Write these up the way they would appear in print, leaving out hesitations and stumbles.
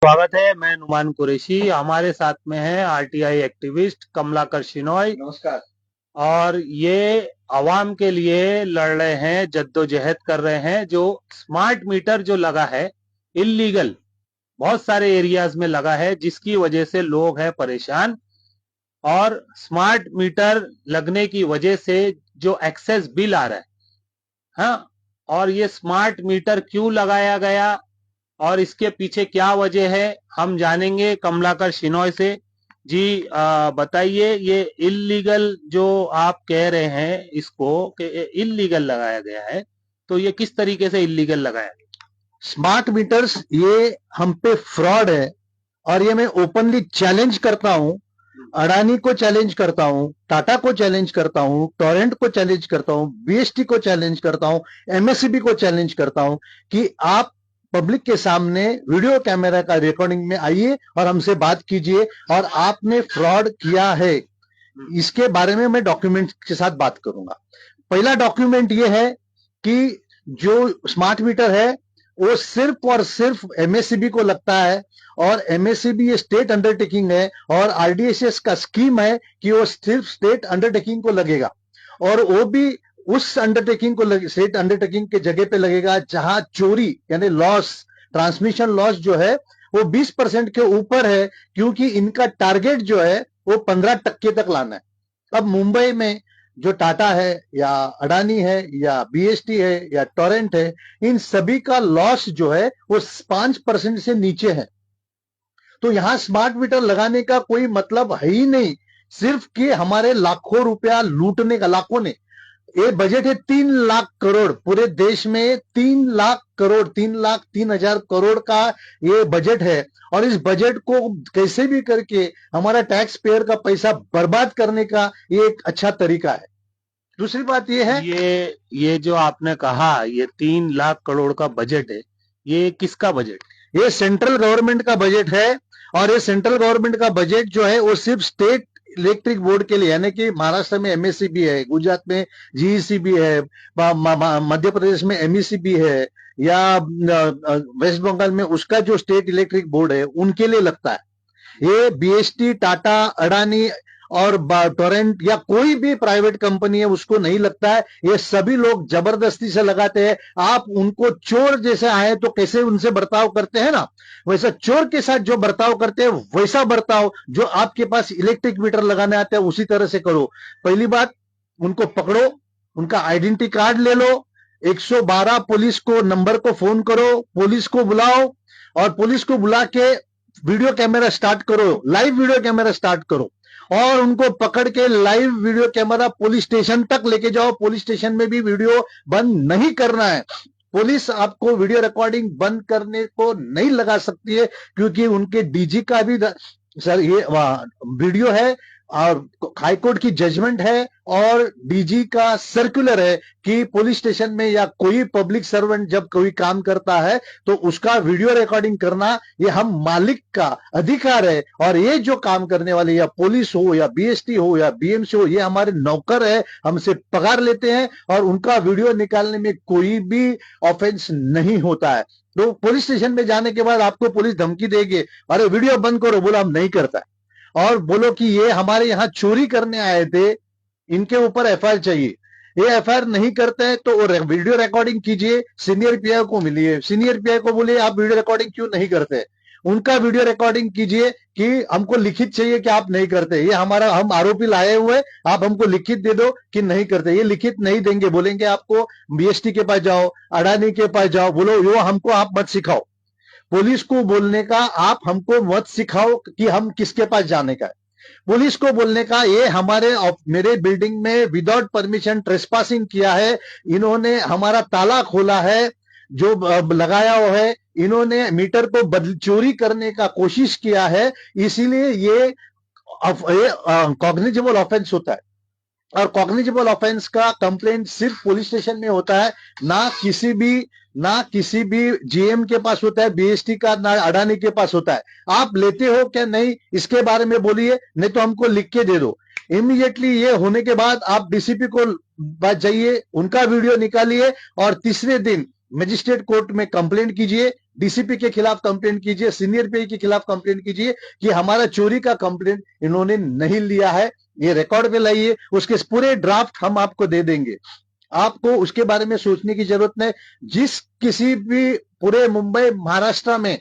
स्वागत है। मैं नुमान कुरैशी, हमारे साथ में है आरटीआई एक्टिविस्ट कमलाकर शिनॉय। नमस्कार। और ये आवाम के लिए लड़ रहे हैं, जद्दोजहद कर रहे हैं। जो स्मार्ट मीटर जो लगा है इलीगल, बहुत सारे एरियाज में लगा है, जिसकी वजह से लोग हैं परेशान। और स्मार्ट मीटर लगने की वजह से जो एक्सेस बिल आ रहा है, हाँ, और ये स्मार्ट मीटर क्यों लगाया गया और इसके पीछे क्या वजह है, हम जानेंगे कमलाकर शिनॉय से। जी बताइए, ये इल्लीगल जो आप कह रहे हैं इसको कि इल्लीगल लगाया गया है, तो ये किस तरीके से इल्लीगल लगाया गया? स्मार्ट मीटर्स ये हम पे फ्रॉड है और ये मैं ओपनली चैलेंज करता हूं। अडानी को चैलेंज करता हूं, टाटा को चैलेंज करता हूं, टोरेंट को चैलेंज करता हूं, बीएसटी को चैलेंज करता हूं, एमएससीबी को चैलेंज करता हूं कि आप पब्लिक के सामने वीडियो कैमरा का रिकॉर्डिंग में आइए और हमसे बात कीजिए और आपने फ्रॉड किया है, इसके बारे में मैं डॉक्यूमेंट के साथ बात करूंगा। पहला डॉक्यूमेंट ये है कि जो स्मार्ट मीटर है वो सिर्फ और सिर्फ एमएससीबी को लगता है और एमएससीबी ये स्टेट अंडरटेकिंग है और आरडीएसएस का स्कीम है कि वो सिर्फ स्टेट अंडरटेकिंग को लगेगा और वो भी उस अंडरटेकिंग को स्टेट अंडरटेकिंग के जगह पे लगेगा जहां चोरी यानी लॉस, ट्रांसमिशन लॉस जो है वो 20% के ऊपर है, क्योंकि इनका टारगेट जो है वो 15% तक लाना है। अब मुंबई में जो टाटा है या अडानी है या बीएसटी है या टोरेंट है, इन सभी का लॉस जो है वो 5% से नीचे है। तो यहां स्मार्ट मीटर लगाने का कोई मतलब है ही नहीं, सिर्फ कि हमारे लाखों रुपया लूटने का। लाखों ने, ये बजट है 3 लाख करोड़, पूरे देश में 3 लाख करोड़, 3 लाख 3 हजार करोड़ का ये बजट है और इस बजट को कैसे भी करके हमारा टैक्स पेयर का पैसा बर्बाद करने का ये एक अच्छा तरीका है। दूसरी बात ये है, ये जो आपने कहा ये 3 लाख करोड़ का बजट है, ये किसका बजट? ये सेंट्रल गवर्नमेंट का बजट है और ये सेंट्रल गवर्नमेंट का बजट जो है वो सिर्फ स्टेट इलेक्ट्रिक बोर्ड के लिए, यानी कि महाराष्ट्र में एमएससीबी है, गुजरात में जीईसीबी है, मध्य प्रदेश में एमईसीबी है या वेस्ट बंगाल में उसका जो स्टेट इलेक्ट्रिक बोर्ड है उनके लिए लगता है। ये बीएसटी, टाटा, अडानी और टोरेंट या कोई भी प्राइवेट कंपनी है उसको नहीं लगता है। ये सभी लोग जबरदस्ती से लगाते हैं। आप उनको चोर जैसे आए तो कैसे उनसे बर्ताव करते हैं ना, वैसा चोर के साथ जो बर्ताव करते हैं वैसा बर्ताव जो आपके पास इलेक्ट्रिक मीटर लगाने आते हैं उसी तरह से करो। पहली बात, उनको पकड़ो, उनका आइडेंटिटी कार्ड ले लो, 112 पुलिस को नंबर को फोन करो, पुलिस को बुलाओ और पुलिस को बुला के वीडियो कैमरा स्टार्ट करो, लाइव वीडियो कैमरा स्टार्ट करो और उनको पकड़ के live video camera police station तक लेके जाओ। पुलिस स्टेशन में भी वीडियो बंद नहीं करना है। पुलिस आपको वीडियो रिकॉर्डिंग बंद करने को नहीं लगा सकती है, क्योंकि उनके डीजी का भी सर ये वीडियो है और हाईकोर्ट की जजमेंट है और डीजी का सर्कुलर है कि पुलिस स्टेशन में या कोई पब्लिक सर्वेंट जब कोई काम करता है तो उसका वीडियो रिकॉर्डिंग करना ये हम मालिक का अधिकार है। और ये जो काम करने वाले या पुलिस हो या बीएसटी हो या बीएमसी हो, ये हमारे नौकर है, हमसे पगार लेते हैं और उनका वीडियो निकालने में कोई भी ऑफेंस नहीं होता है। तो पुलिस स्टेशन में जाने के बाद आपको पुलिस धमकी देगी, अरे वीडियो बंद करो, बोला हम नहीं करता और बोलो कि ये हमारे यहाँ चोरी करने आए थे, इनके ऊपर एफआईआर चाहिए। ये एफआईआर नहीं करते हैं तो वीडियो रिकॉर्डिंग कीजिए, सीनियर पीआई को मिलिए, सीनियर पीआई को बोलिए आप वीडियो रिकॉर्डिंग क्यों नहीं करते, उनका वीडियो रिकॉर्डिंग कीजिए कि हमको लिखित चाहिए कि आप नहीं करते, ये हमारा हम आरोपी लाए हुए, आप हमको लिखित दे दो कि नहीं करते। ये लिखित नहीं देंगे, बोलेंगे आपको बीएसटी के पास जाओ, अडानी के पास जाओ, बोलो यो हमको आप मत सिखाओ। पुलिस को बोलने का आप हमको मत सिखाओ कि हम किसके पास जाने का है। पुलिस को बोलने का ये हमारे मेरे बिल्डिंग में विदाउट परमिशन ट्रेसपासिंग किया है, इन्होंने हमारा ताला खोला है जो लगाया हुआ है, इन्होंने मीटर को चोरी करने का कोशिश किया है, इसीलिए ये कॉग्निजेबल ऑफेंस होता है। और कॉग्निजेबल ऑफेंस का कंप्लेंट सिर्फ पुलिस स्टेशन में होता है, ना किसी भी जीएम के पास होता है, बीएसटी का ना अडानी के पास होता है। आप लेते हो क्या नहीं इसके बारे में बोलिए, नहीं तो हमको लिख के दे दो। इमीडिएटली ये होने के बाद आप डीसीपी को पास जाइए, उनका वीडियो निकालिए और तीसरे दिन मजिस्ट्रेट कोर्ट में कंप्लेंट कीजिए, डीसीपी के खिलाफ कंप्लेंट कीजिए, सीनियर पीआई के खिलाफ कंप्लेंट कीजिए कि हमारा चोरी का कंप्लेंट इन्होंने नहीं लिया है, ये रिकॉर्ड पे लाइए, उसके पूरे ड्राफ्ट हम आपको दे देंगे। आपको उसके बारे में सोचने की जरूरत नहीं। जिस किसी भी पूरे मुंबई महाराष्ट्र में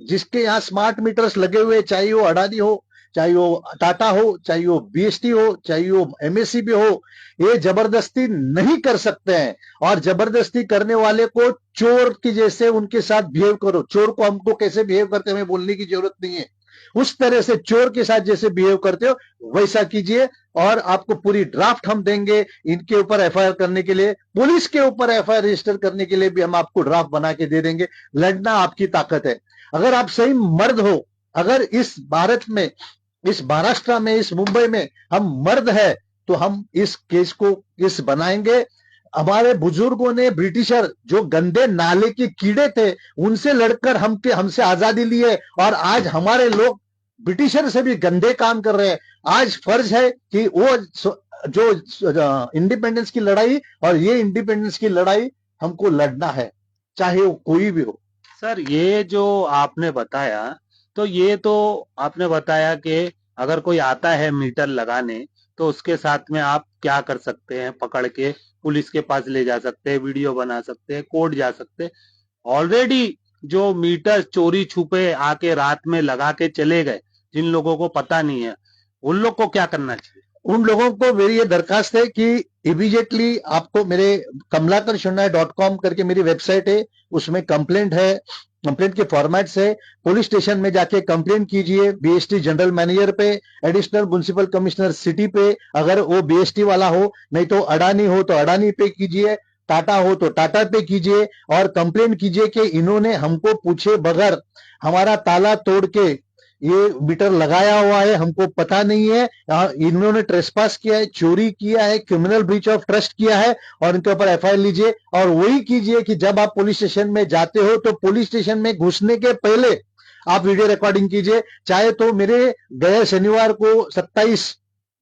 जिसके यहाँ स्मार्ट मीटर्स लगे हुए, चाहे वो अडानी हो, चाहे वो टाटा हो, चाहे वो बीएसटी हो, चाहे वो एमएससीबी हो, ये जबरदस्ती नहीं कर सकते हैं। और जबरदस्ती करने वाले को चोर की जैसे उनके साथ बिहेव करो। चोर को हमको कैसे बिहेव करते हमें बोलने की जरूरत नहीं है, उस तरह से चोर के साथ जैसे बिहेव करते हो वैसा कीजिए। और आपको पूरी ड्राफ्ट हम देंगे इनके ऊपर एफआईआर करने के लिए, पुलिस के ऊपर एफआईआर रजिस्टर करने के लिए भी हम आपको ड्राफ्ट बना के दे देंगे। लड़ना आपकी ताकत है। अगर आप सही मर्द हो, अगर इस भारत में, इस महाराष्ट्र में, इस मुंबई में हम मर्द है, तो हम इस केस को इस बनाएंगे। हमारे बुजुर्गों ने, ब्रिटिशर जो गंदे नाले के कीड़े थे, उनसे लड़कर हमसे आजादी ली है, और आज हमारे लोग ब्रिटिशर से भी गंदे काम कर रहे हैं। आज फर्ज है कि वो जो इंडिपेंडेंस की लड़ाई और ये इंडिपेंडेंस की लड़ाई हमको लड़ना है, चाहे वो कोई भी हो। सर ये जो आपने बताया, तो ये तो आपने बताया कि अगर कोई आता है मीटर लगाने तो उसके साथ में आप क्या कर सकते हैं, पकड़ के पुलिस के पास ले जा सकते हैं, वीडियो बना सकते हैं, कोर्ट जा सकते हैं। ऑलरेडी जो मीटर चोरी छुपे आके रात में लगा के चले गए, जिन लोगों को पता नहीं है, उन लोग को क्या करना चाहिए? उन लोगों को मेरी ये दरखास्त है कि इमीडिएटली आपको मेरे kamlakar.com करके मेरी वेबसाइट है, उसमें कंप्लेंट है, कंप्लेंट के फॉर्मेट्स है। पुलिस स्टेशन में जाके कंप्लेंट कीजिए, बीएसटी जनरल मैनेजर पे, एडिशनल म्युनिसिपल कमिश्नर सिटी पे, अगर वो बीएसटी वाला हो, नहीं तो अडानी हो तो अडानी पे कीजिए, टाटा हो तो टाटा पे कीजिए, और कंप्लेंट कीजिए कि इन्होंने हमको पूछे बगैर हमारा ताला तोड़ के ये मीटर लगाया हुआ है, हमको पता नहीं है, इन्होंने ट्रेसपास किया है, चोरी किया है, क्रिमिनल ब्रीच ऑफ ट्रस्ट किया है, और इनके ऊपर एफआईआर लीजिए। और वही कीजिए कि जब आप पुलिस स्टेशन में जाते हो तो पुलिस स्टेशन में घुसने के पहले आप वीडियो रिकॉर्डिंग कीजिए। चाहे तो मेरे गए शनिवार को 27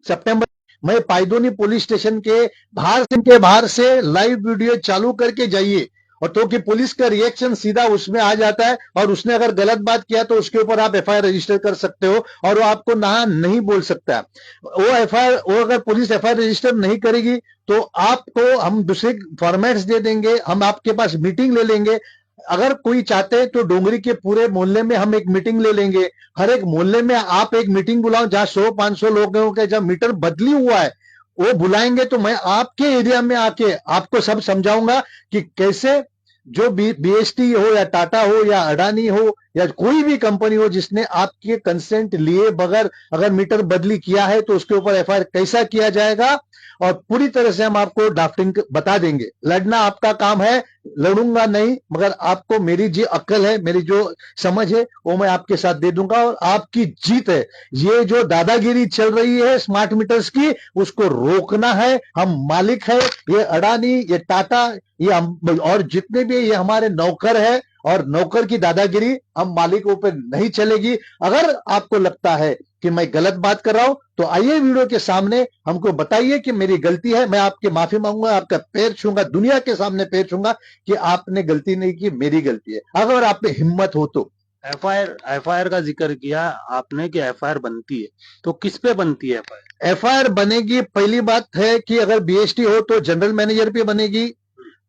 सितंबर मैं पायदोनी पुलिस स्टेशन के बाहर से लाइव वीडियो चालू करके जाइए, और तो कि पुलिस का रिएक्शन सीधा उसमें आ जाता है, और उसने अगर गलत बात किया तो उसके ऊपर आप एफआईआर रजिस्टर कर सकते हो, और वो आपको ना नहीं बोल सकता। वो अगर पुलिस एफआईआर रजिस्टर नहीं करेगी तो आपको हम दूसरे फॉर्मेट्स दे देंगे, हम आपके पास मीटिंग ले लेंगे। अगर कोई चाहते हैं तो डोंगरी के पूरे मोहल्ले में हम एक मीटिंग ले लेंगे। हर एक मोहल्ले में आप एक मीटिंग बुलाओ जहां 100-500 लोगों के जब मीटर बदली हुआ है वो बुलाएंगे, तो मैं आपके एरिया में आके आपको सब समझाऊंगा कि कैसे जो बीएसटी हो या टाटा हो या अडानी हो या कोई भी कंपनी हो जिसने आपके कंसेंट लिए बगैर अगर मीटर बदली किया है तो उसके ऊपर एफआईआर कैसा किया जाएगा, और पूरी तरह से हम आपको ड्राफ्टिंग बता देंगे। लड़ना आपका काम है, लड़ूंगा नहीं, मगर आपको मेरी जो अक्ल है, मेरी जो समझ है, वो मैं आपके साथ दे दूंगा, और आपकी जीत है। ये जो दादागिरी चल रही है स्मार्ट मीटर्स की, उसको रोकना है। हम मालिक है, ये अडानी, ये टाटा, ये और जितने भी ये हमारे नौकर है, और नौकर की दादागिरी हम मालिकों पर नहीं चलेगी। अगर आपको लगता है कि मैं गलत बात कर रहा हूं तो आइए वीडियो के सामने हमको बताइए कि मेरी गलती है, मैं आपके माफी मांगूंगा, आपका पैर छूंगा, दुनिया के सामने पैर छूंगा कि आपने गलती नहीं की, मेरी गलती है। अगर आप में हिम्मत हो तो। एफआईआर का जिक्र किया आपने कि एफआईआर बनती है, तो किस पे बनती है एफआईआर? एफआईआर बनेगी, पहली बात है कि अगर बीएसटी हो तो जनरल मैनेजर पे बनेगी।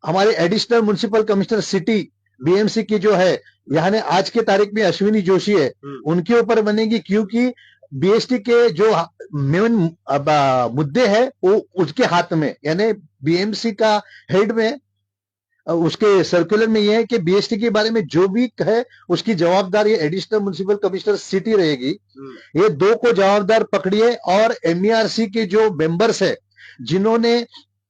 हमारे additional municipal commissioner city BMC की जो है, यानी आज के तारीख में अश्विनी जोशी है, उनके ऊपर बनेगी, क्योंकि बीएसटी के जो मेन मुद्दे हैं वो उसके हाथ में, यानी बीएमसी का हेड में, उसके सर्कुलर में यह है कि बीएसटी के बारे में जो भी है उसकी जवाबदारी एडिशनल म्युनिसिपल कमिश्नर सिटी रहेगी। ये दो को जवाबदार पकड़िए, और एमईआरसी के जो मेंबर्स है जिन्होंने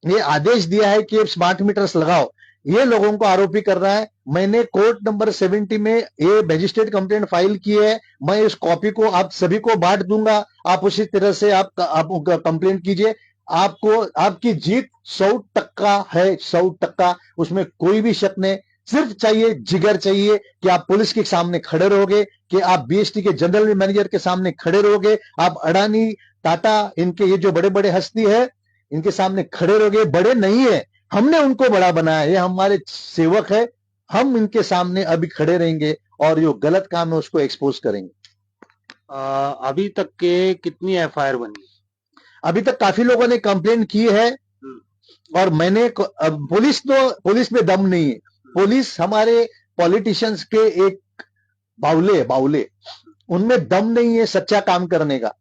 ये आदेश दिया है कि स्मार्ट मीटर्स लगाओ, ये लोगों को आरोपी कर रहा है। मैंने कोर्ट नंबर 70 में ये मजिस्ट्रेट कंप्लेंट फाइल की है, मैं इस कॉपी को आप सभी को बांट दूंगा। आप उसी तरह से आप कंप्लेंट कीजिए। आपको आपकी जीत 100% है, 100%, उसमें कोई भी शक नहीं। सिर्फ चाहिए जिगर, चाहिए कि आप पुलिस के सामने खड़े रहोगे, कि आप बीएसटी के जनरल मैनेजर के सामने खड़े रहोगे, आप अडानी, टाटा, इनके ये जो बड़े बड़े हस्ती है इनके सामने खड़े रहोगे। बड़े नहीं है, हमने उनको बड़ा बनाया, ये हमारे सेवक है, हम इनके सामने अभी खड़े रहेंगे और जो गलत काम है उसको एक्सपोज करेंगे। अभी तक के कितनी एफआईआर बनी? अभी तक काफी लोगों ने कंप्लेंट की है और मैंने पुलिस में दम नहीं है। पुलिस हमारे पॉलिटिशियंस के एक बाउले उनमें दम नहीं है सच्चा काम करने का।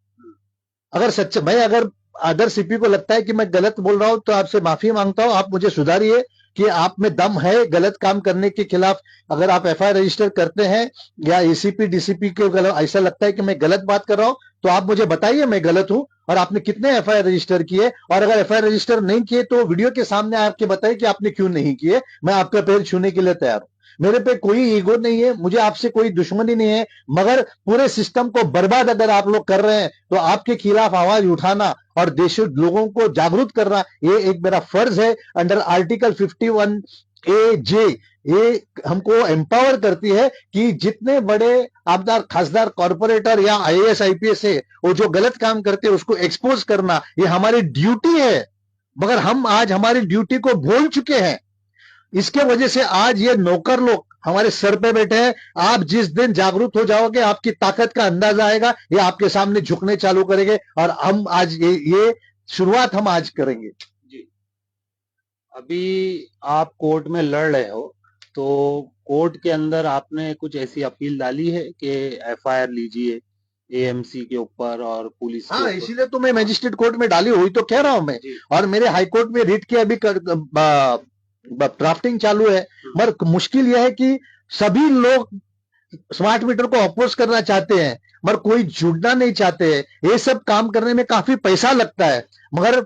अगर सीपी को लगता है कि मैं गलत बोल रहा हूं तो आपसे माफी मांगता हूं, आप मुझे सुधारिए कि आप में दम है गलत काम करने के खिलाफ। अगर आप एफआईआर रजिस्टर करते हैं या एसीपी डीसीपी को ऐसा लगता है कि मैं गलत बात कर रहा हूं तो आप मुझे बताइए मैं गलत हूं और आपने कितने एफआईआर रजिस्टर किए, और अगर एफआईआर रजिस्टर नहीं किए तो वीडियो के सामने आपके बताइए कि आपने क्यों नहीं किए। मैं आपका पैर छूने के लिए तैयार हूं। मेरे पे कोई ईगो नहीं है, मुझे आपसे कोई दुश्मनी नहीं है, मगर पूरे सिस्टम को बर्बाद अगर आप लोग कर रहे हैं तो आपके खिलाफ आवाज उठाना और देश लोगों को जागरूक करना ये एक मेरा फर्ज है। अंडर आर्टिकल 51A(j) ये हमको एम्पावर करती है कि जितने बड़े आमदार खासदार कॉर्पोरेटर या आईएएस आईपीएस है वो जो गलत काम करते हैं उसको एक्सपोज करना ये हमारी ड्यूटी है, मगर हम आज हमारी ड्यूटी को भूल चुके हैं। इसके वजह से आज ये नौकर लोग हमारे सर पे बैठे हैं। आप जिस दिन जागरूक हो जाओगे आपकी ताकत का अंदाजा आएगा, ये आपके सामने झुकने चालू करेंगे और हम आज ये शुरुआत हम आज करेंगे। जी, अभी आप कोर्ट में लड़ रहे हो तो कोर्ट के अंदर आपने कुछ ऐसी अपील डाली है कि एफआईआर लीजिए एएमसी के ऊपर और पुलिस के हाँ, ऊपर? इसीलिए तो मैं मजिस्ट्रेट कोर्ट में डाली हुई तो कह रहा हूं मैं, और मेरे हाई कोर्ट में रिट की अभी ड्राफ्टिंग चालू है। मगर मुश्किल यह है कि सभी लोग स्मार्ट मीटर को अपोज करना चाहते हैं मगर कोई जुड़ना नहीं चाहते हैं। ये सब काम करने में काफी पैसा लगता है, मगर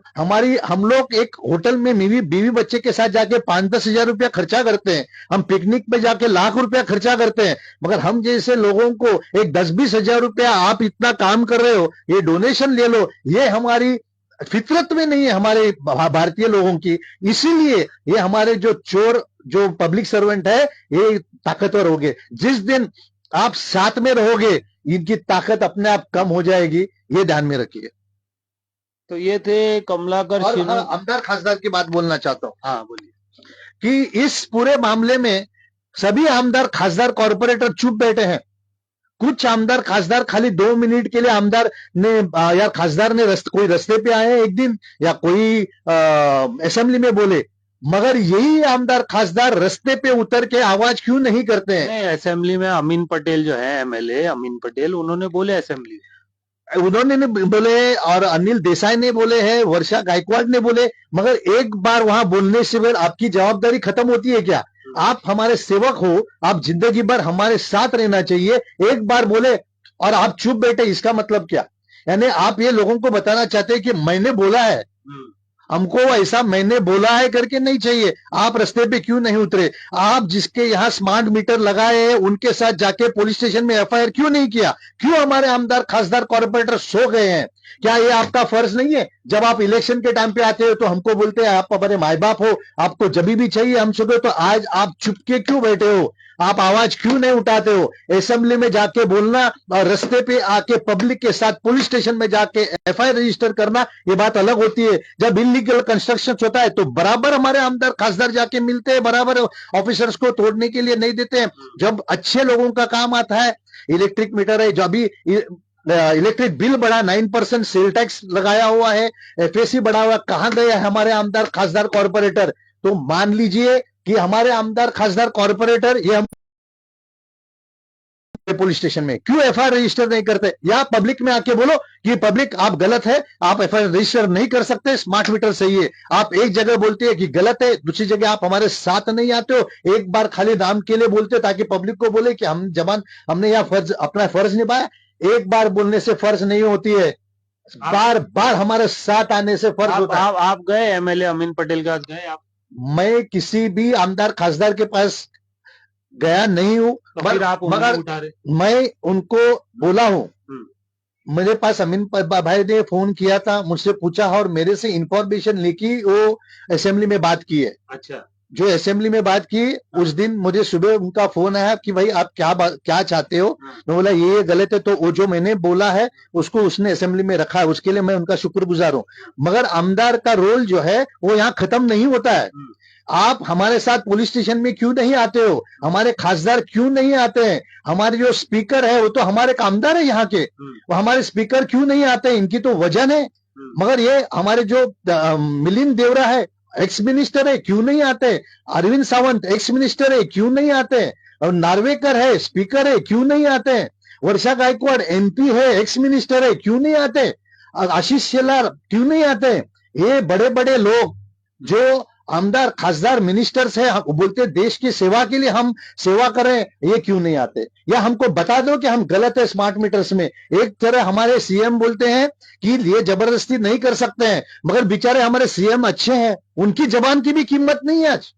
हम लोग एक होटल में बीवी बच्चे के साथ जाके 5-10 हजार रुपया खर्चा करते हैं, हम पिकनिक पे जाके लाख रुपया खर्चा करते हैं, मगर हम जैसे लोगों को एक 10-20 हजार रुपया आप इतना काम कर रहे हो ये डोनेशन ले लो, ये हमारी फितरत में नहीं है हमारे भारतीय लोगों की। इसीलिए ये हमारे जो पब्लिक सर्वेंट है ये ताकतवर हो गए। जिस दिन आप साथ में रहोगे इनकी ताकत अपने आप कम हो जाएगी, ये ध्यान में रखिए। तो ये थे कमलाकर और सिन्हा। आमदार खासदार की बात बोलना चाहता हूं। हाँ बोलिए। कि इस पूरे मामले में सभी आमदार खासदार कॉर्पोरेटर चुप बैठे हैं। कुछ आमदार खासदार खाली 2 मिनट के लिए आमदार ने या खासदार ने कोई रस्ते पे आए एक दिन या कोई असेंबली में बोले, मगर यही आमदार खासदार रस्ते पे उतर के आवाज क्यों नहीं करते हैं? नहीं, असेंबली में अमीन पटेल जो है एमएलए अमीन पटेल उन्होंने बोले असेंबली, उन्होंने बोले और अनिल देसाई ने बोले हैं, वर्षा गायकवाड़ ने बोले, मगर एक बार वहां बोलने से फिर आपकी जवाबदारी खत्म होती है क्या? आप हमारे सेवक हो, आप जिंदगी भर हमारे साथ रहना चाहिए। एक बार बोले और आप चुप बैठे, इसका मतलब क्या? यानी आप ये लोगों को बताना चाहते हैं कि मैंने बोला है, हमको ऐसा मैंने बोला है करके नहीं चाहिए। आप रास्ते पे क्यों नहीं उतरे? आप जिसके यहाँ स्मार्ट मीटर लगाए हैं उनके साथ जाके पुलिस स्टेशन में एफआईआर क्यों नहीं किया? क्यों हमारे आमदार खासदार कॉर्पोरेटर सो गए हैं? क्या ये आपका फर्ज नहीं है? जब आप इलेक्शन के टाइम पे आते हो तो हमको बोलते हैं आप हमारे माए बाप हो, आपको जब भी चाहिए हम सुबह, तो आज आप चुपके क्यों बैठे हो? आप आवाज क्यों नहीं उठाते हो? असेंबली में जाके बोलना और रास्ते पे आके पब्लिक के साथ पुलिस स्टेशन में जाके एफआईआर रजिस्टर करना ये बात अलग होती है। जब इलीगल कंस्ट्रक्शन होता है तो बराबर हमारे आमदार खासदार जाके मिलते हैं, बराबर ऑफिसर्स को तोड़ने के लिए नहीं देते हैं। जब अच्छे लोगों का काम आता है, इलेक्ट्रिक मीटर है, जो अभी इलेक्ट्रिक बिल बढ़ा, 9% सेल टैक्स लगाया हुआ है, एफएसी बढ़ा हुआ, कहां गए हमारे आमदार खासदार कॉर्पोरेटर? तो मान लीजिए कि हमारे आमदार खासदार कॉर्पोरेटर ये हम पुलिस स्टेशन में क्यों एफआईआर रजिस्टर नहीं करते? या पब्लिक में आके बोलो कि पब्लिक आप गलत है, आप एफआईआर रजिस्टर नहीं कर सकते, स्मार्ट मीटर सही है। आप एक जगह बोलते हैं कि गलत है, दूसरी जगह आप हमारे साथ नहीं आते हो। एक बार खाली नाम के लिए बोलते हो ताकि पब्लिक को बोले कि हमने यहाँ अपना फर्ज निभाया। एक बार बोलने से फर्ज नहीं होती है, बार बार हमारे साथ आने से फर्ज होता है। आप गए एमएलए अमीन पटेल के पास गए आप? मैं किसी भी आमदार खासदार के पास गया नहीं हूं, मगर मैं उनको बोला हूं। मेरे पास अमीन भाई ने फोन किया था, मुझसे पूछा और मेरे से इंफॉर्मेशन लेके वो असेंबली में बात की है। अच्छा, जो असेंबली में बात की उस दिन मुझे सुबह उनका फोन आया कि भाई आप क्या चाहते हो? मैं बोला ये गलत है, तो वो जो मैंने बोला है उसको उसने असेंबली में रखा है, उसके लिए मैं उनका शुक्रगुजार हूं। मगर आमदार का रोल जो है वो यहाँ खत्म नहीं होता है। आप हमारे साथ पुलिस स्टेशन में क्यों नहीं आते हो? हमारे खासदार क्यों नहीं आते हैं? हमारे जो स्पीकर है वो तो हमारे कामदार है यहाँ के, वो हमारे स्पीकर क्यों नहीं आते हैं? इनकी तो वजन है। मगर ये हमारे जो मिलिंद देवरा है, एक्स मिनिस्टर है, क्यों नहीं आते? अरविंद सावंत एक्स मिनिस्टर है, क्यों नहीं आते? और नार्वेकर है, स्पीकर है, क्यों नहीं आते? वर्षा गायकवाड़ एमपी है, एक्स मिनिस्टर है, क्यों नहीं आते? आशीष शेलार क्यों नहीं आते? ये बड़े बड़े लोग जो आमदार खासदार मिनिस्टर्स है, बोलते देश की सेवा के लिए हम सेवा करें, ये क्यों नहीं आते? या हमको बता दो कि हम गलत है स्मार्ट मीटर्स में। एक तरह हमारे सीएम बोलते हैं कि ये जबरदस्ती नहीं कर सकते हैं, मगर बेचारे हमारे सीएम अच्छे हैं, उनकी जबान की भी कीमत नहीं है आज।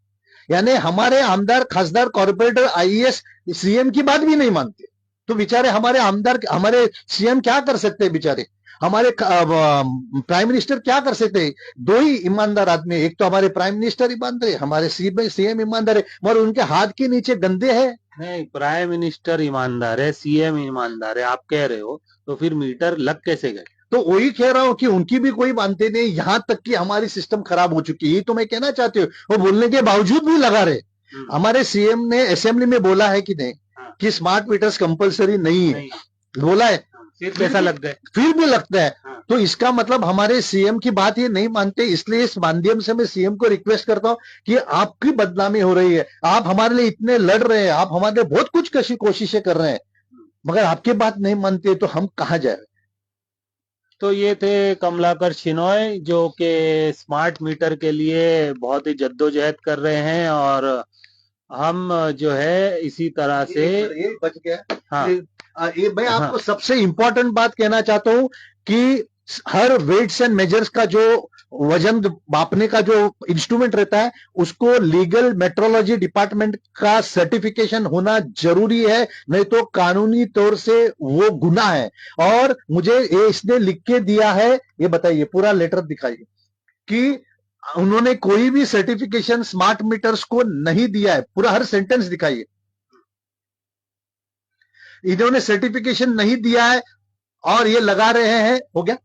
यानी हमारे आमदार खासदार कॉर्पोरेटर आईएएस सीएम की बात भी नहीं मानते, तो बेचारे हमारे आमदार हमारे सीएम क्या कर सकते हैं? बेचारे हमारे प्राइम मिनिस्टर क्या कर सकते हैं? दो ही ईमानदार आदमी, एक तो हमारे प्राइम मिनिस्टर ईमानदार है, हमारे सीएम ईमानदार है, मगर उनके हाथ के नीचे गंदे हैं। नहीं, प्राइम मिनिस्टर ईमानदार है, सीएम ईमानदार है, आप कह रहे हो, तो फिर मीटर लग कैसे गए? तो वही कह रहा हूं कि उनकी भी कोई मानते नहीं, यहां तक कि हमारी सिस्टम खराब हो चुकी है। ये तो मैं कहना चाहती हूँ, वो बोलने के बावजूद भी लगा रहे। हमारे सीएम ने असेंबली में बोला है कि नहीं कि स्मार्ट मीटर्स कंपलसरी नहीं है, बोला है, फिर कैसा लग गए? फिर भी लगता है। तो इसका मतलब हमारे सीएम की बात ये नहीं मानते। इसलिए इस माध्यम से मैं सीएम को रिक्वेस्ट करता हूं कि आपकी बदनामी हो रही है, आप हमारे लिए इतने लड़ रहे हैं, आप हमारे लिए बहुत कुछ कोशिशें कर रहे हैं, मगर आपकी बात नहीं मानते, तो हम कहां जाए? तो ये थे कमलाकर शिनॉय, जो कि स्मार्ट मीटर के लिए बहुत ही जद्दोजहद कर रहे हैं, और हम जो है इसी तरह से ये बच गया। हाँ, ये मैं आपको सबसे इंपॉर्टेंट बात कहना चाहता हूं कि हर वेट्स एंड मेजर्स का जो वजन मापने का जो इंस्ट्रूमेंट रहता है, उसको लीगल मेट्रोलॉजी डिपार्टमेंट का सर्टिफिकेशन होना जरूरी है, नहीं तो कानूनी तौर से वो गुनाह है। और मुझे ये इसने लिख के दिया है, ये बताइए, पूरा लेटर दिखाइए कि उन्होंने कोई भी सर्टिफिकेशन स्मार्ट मीटर्स को नहीं दिया है। पूरा हर सेंटेंस दिखाइए, इन्होंने सर्टिफिकेशन नहीं दिया है और ये लगा रहे हैं। हो गया?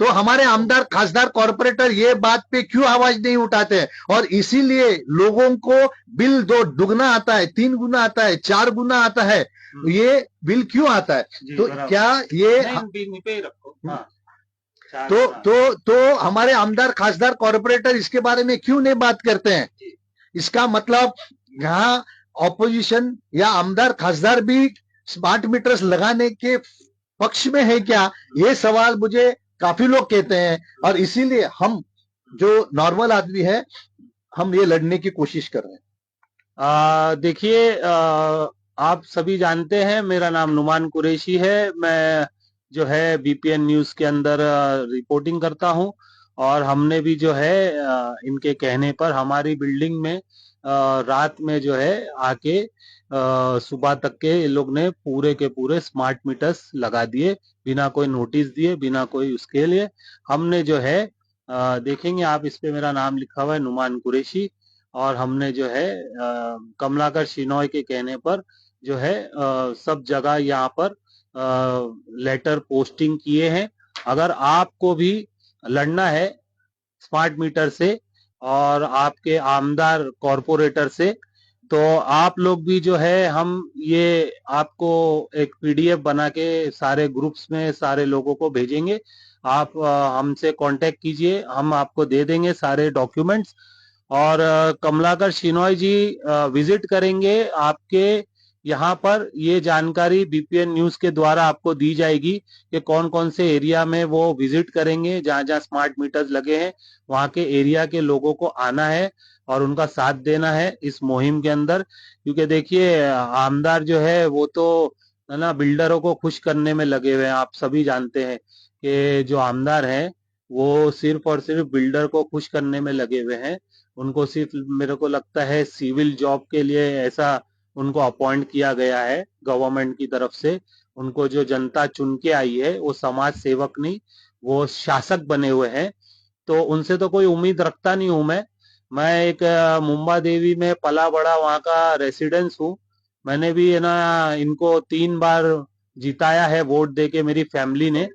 तो हमारे आमदार खासदार कॉर्पोरेटर ये बात पे क्यों आवाज नहीं उठाते हैं? और इसीलिए लोगों को बिल दो दुगना आता है, 3 गुना आता है, 4 गुना आता है। ये बिल क्यों आता है? तो क्या ये पे रखो। तो हमारे आमदार खासदार कॉर्पोरेटर इसके बारे में क्यों नहीं बात करते हैं? इसका मतलब यहाँ ऑपोजिशन या आमदार खासदार भी स्मार्ट मीटर्स लगाने के पक्ष में है क्या? ये सवाल मुझे काफी लोग कहते हैं, और इसीलिए हम जो नॉर्मल आदमी है, हम ये लड़ने की कोशिश कर रहे हैं। देखिए, आप सभी जानते हैं मेरा नाम नुमान कुरैशी है। मैं जो है बीपीएन न्यूज के अंदर रिपोर्टिंग करता हूं, और हमने भी जो है इनके कहने पर हमारी बिल्डिंग में रात में जो है आके सुबह तक के ये लोग ने पूरे के पूरे स्मार्ट मीटर्स लगा दिए, बिना कोई नोटिस दिए, बिना कोई उसके लिए। हमने जो है देखेंगे आप, इस पे मेरा नाम लिखा हुआ है नुमान कुरैशी, और हमने जो है कमलाकर शिनॉय के कहने पर जो है सब जगह यहाँ पर लेटर पोस्टिंग किए हैं। अगर आपको भी लड़ना है स्मार्ट मीटर से और आपके आमदार कॉरपोरेटर से, तो आप लोग भी जो है, हम ये आपको एक पीडीएफ बना के सारे ग्रुप्स में सारे लोगों को भेजेंगे। आप हमसे कांटेक्ट कीजिए, हम आपको दे देंगे सारे डॉक्यूमेंट्स। और कमलाकर शिनॉय जी विजिट करेंगे आपके यहाँ पर। ये जानकारी बीपीएन न्यूज के द्वारा आपको दी जाएगी कि कौन कौन से एरिया में वो विजिट करेंगे, जहाँ जहाँ स्मार्ट मीटर्स लगे हैं, वहाँ के एरिया के लोगों को आना है और उनका साथ देना है इस मुहिम के अंदर। क्योंकि देखिए, आमदार जो है वो तो है ना, बिल्डरों को खुश करने में लगे हुए हैं। आप सभी जानते हैं कि जो आमदार हैं वो सिर्फ और सिर्फ बिल्डर को खुश करने में लगे हुए हैं। उनको सिर्फ, मेरे को लगता है, सिविल जॉब के लिए ऐसा उनको अपॉइंट किया गया है गवर्नमेंट की तरफ से। उनको जो जनता चुन के आई है वो समाज सेवक नहीं, वो शासक बने हुए हैं। तो उनसे तो कोई उम्मीद रखता नहीं हूं मैं एक मुंबा देवी में पला बड़ा वहाँ का रेसिडेंस हूँ। मैंने भी है ना इनको 3 बार जिताया है वोट देके, मेरी फैमिली ने।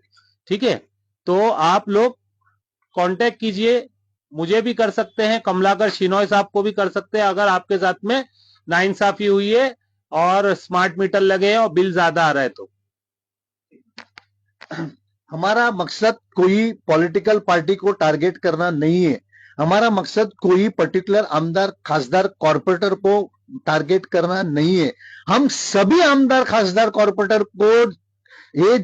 ठीक है, तो आप लोग कांटेक्ट कीजिए, मुझे भी कर सकते हैं, कमलाकर शिनोय साहब को भी कर सकते हैं, अगर आपके साथ में नाइंसाफी हुई है और स्मार्ट मीटर लगे हैं और बिल ज्यादा आ रहा है तो। हमारा मकसद कोई पॉलिटिकल पार्टी को टारगेट करना नहीं है। हमारा मकसद कोई पर्टिकुलर आमदार खासदार कॉर्पोरेटर को टारगेट करना नहीं है। हम सभी आमदार खासदार कॉर्पोरेटर को ये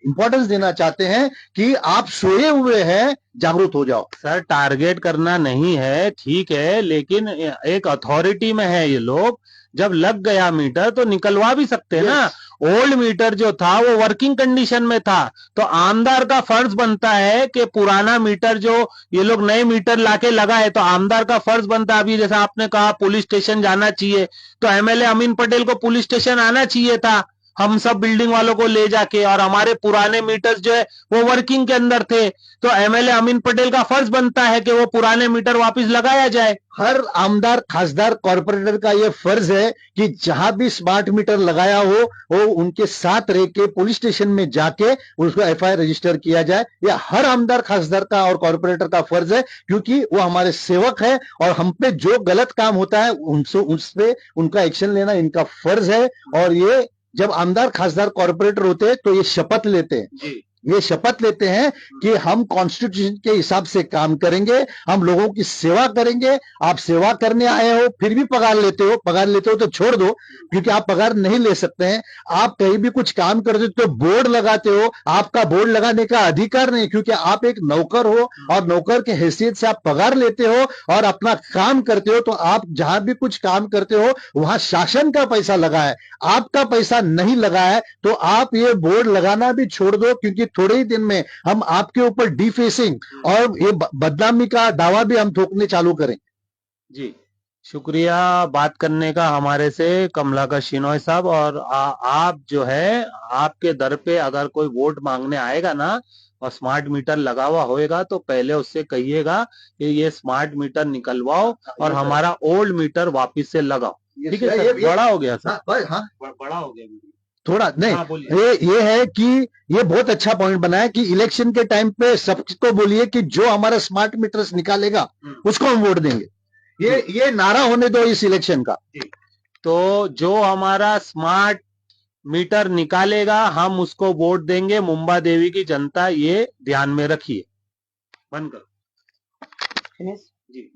इंपॉर्टेंस देना चाहते हैं कि आप सोए हुए हैं, जागरूक हो जाओ। सर टारगेट करना नहीं है, ठीक है, लेकिन एक अथॉरिटी में है ये लोग, जब लग गया मीटर तो निकलवा भी सकते हैं ना। ओल्ड मीटर जो था वो वर्किंग कंडीशन में था, तो आमदार का फर्ज बनता है कि पुराना मीटर जो ये लोग नए मीटर लाके लगाए, तो आमदार का फर्ज बनता है। अभी जैसा आपने कहा पुलिस स्टेशन जाना चाहिए, तो एमएलए अमीन पटेल को पुलिस स्टेशन आना चाहिए था, हम सब बिल्डिंग वालों को ले जाके, और हमारे पुराने मीटर्स जो है वो वर्किंग के अंदर थे, तो एमएलए अमीन पटेल का फर्ज बनता है कि वो पुराने मीटर वापस लगाया जाए। हर आमदार खासदार कॉर्पोरेटर का यह फर्ज है कि जहां भी स्मार्ट मीटर लगाया हो वो उनके साथ रह के पुलिस स्टेशन में जाके उसको एफआईआर रजिस्टर किया जाए। यह हर आमदार खासदार का और कॉर्पोरेटर का फर्ज है, क्योंकि वो हमारे सेवक है और हम पे जो गलत काम होता है उनसे उसपे उनका एक्शन लेना इनका फर्ज है। और ये जब आमदार खासदार कॉर्पोरेटर होते हैं तो ये शपथ लेते हैं, ये शपथ लेते हैं कि हम कॉन्स्टिट्यूशन के हिसाब से काम करेंगे, हम लोगों की सेवा करेंगे। आप सेवा करने आए हो फिर भी पगार लेते हो, पगार लेते हो तो छोड़ दो, क्योंकि आप पगार नहीं ले सकते हैं। आप कहीं भी कुछ काम करते हो तो बोर्ड लगाते हो, आपका बोर्ड लगाने का अधिकार नहीं, क्योंकि आप एक नौकर हो और नौकर के हैसियत से आप पगार लेते हो और अपना काम करते हो। तो आप जहां भी कुछ काम करते हो वहां शासन का पैसा लगा है, आपका पैसा नहीं लगा है। तो आप ये बोर्ड लगाना भी छोड़ दो, क्योंकि थोड़े ही दिन में हम आपके ऊपर डिफेसिंग और ये बदनामी का दावा भी हम ठोकने चालू करें। जी शुक्रिया बात करने का हमारे से कमलाकर शिनोय साहब। और आप जो है, आपके दर पे अगर कोई वोट मांगने आएगा ना और स्मार्ट मीटर लगा हुआ होएगा तो पहले उससे कहिएगा कि ये स्मार्ट मीटर निकलवाओ और हमारा ओल्ड मीटर वापस से लगाओ। ठीक है सर, बड़ा हो गया सर, बड़ा हो गया थोड़ा नहीं। हाँ, ये है कि ये बहुत अच्छा पॉइंट बना है कि इलेक्शन के टाइम पे सबको बोलिए कि जो हमारा स्मार्ट मीटर्स निकालेगा उसको हम वोट देंगे। ये नारा होने दो इस इलेक्शन का। तो जो हमारा स्मार्ट मीटर निकालेगा हम उसको वोट देंगे। मुंबा देवी की जनता ये ध्यान में रखिए। बंद करो जी।